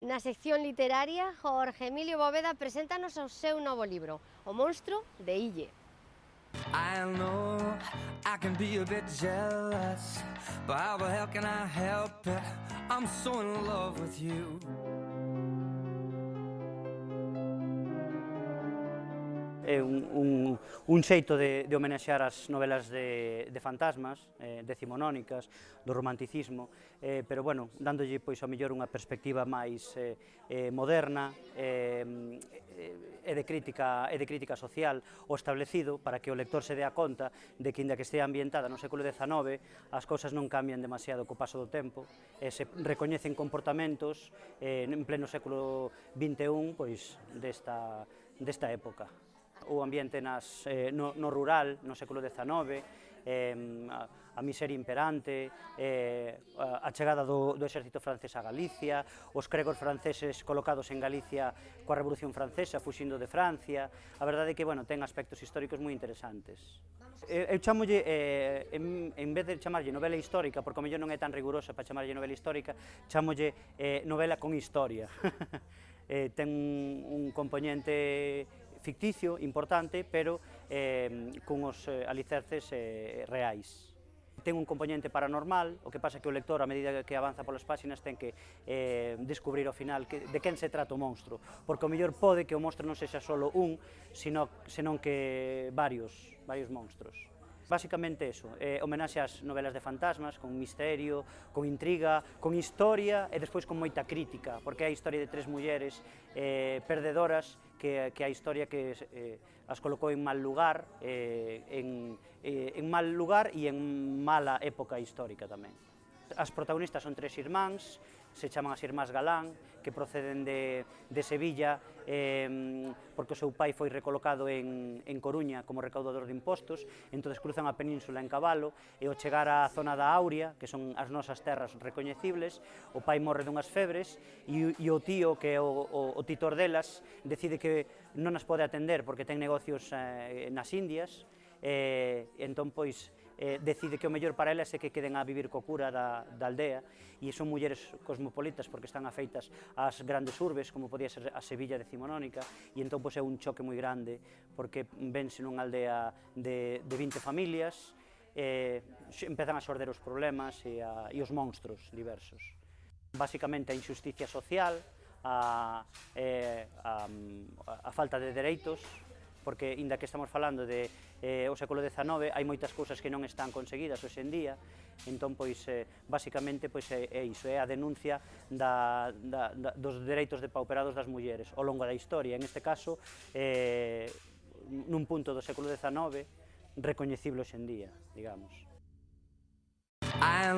Na sección literaria, Jorge Emilio Bóveda preséntanos o seu novo libro, O monstro de Ille. I know I can be a bit jealous, but how the hell can I help it? I'm so in love with you. É un xeito de homenaxear as novelas de fantasmas, decimonónicas, do romanticismo, pero, bueno, dándolle, pois, ao mellor unha perspectiva máis moderna e de crítica social o establecido para que o lector se dea conta de que, inda que estea ambientada no século XIX, as cousas non cambian demasiado co paso do tempo, e se recoñecen comportamentos en pleno século XXI, pois, desta época. O ambiente no rural, no século XIX, a miseria imperante, a chegada do exército francés a Galicia, os cregos franceses colocados en Galicia coa Revolución Francesa, fuxindo de Francia. A verdade é que, bueno, ten aspectos históricos moi interesantes. Eu chamolle, en vez de chamarlle novela histórica, porque ao mellor non é tan rigurosa para chamarlle novela histórica, chamolle novela con historia. Ten un componente ficticio, importante, pero con os alicerces reais. Ten un componente paranormal, o que pasa que o lector, a medida que avanza polas páxinas, ten que descubrir ao final de quen se trata o monstro, porque ao mellor pode que o monstro non sexa só un, senón que varios monstros. Básicamente eso, homenaxe ás novelas de fantasmas, con misterio, con intriga, con historia e despois con moita crítica, porque é a historia de tres mulleres perdedoras que a historia que as colocou en mal lugar, en mala época histórica tamén. As protagonistas son tres irmáns, se chaman as irmás Galán, que proceden de Sevilla, porque o seu pai foi recolocado en Coruña como recaudador de impostos, entón cruzan a península en cabalo, e ao chegar á zona da Auria, que son as nosas terras recoñecibles, o pai morre dunhas febres, e o tío, que é o titor delas, decide que non as pode atender porque ten negocios nas Indias, e entón, pois, decide que o mellor para elas é que queden a vivir co cura da aldea, e son mulleres cosmopolitas porque están afeitas ás grandes urbes, como podía ser a Sevilla decimonónica, e entón, pois, é un choque moi grande, porque vense nunha aldea de 20 familias, empezan a xorder os problemas e os monstros diversos. Básicamente a injusticia social, a falta de dereitos, porque, inda que estamos falando de o século XIX, hai moitas cousas que non están conseguidas hoxe en día, entón, pois, basicamente, pois, é iso, é a denuncia dos dereitos depauperados das mulleres ao longo da historia, en este caso, nun punto do século XIX, recoñecible hoxe en día, digamos.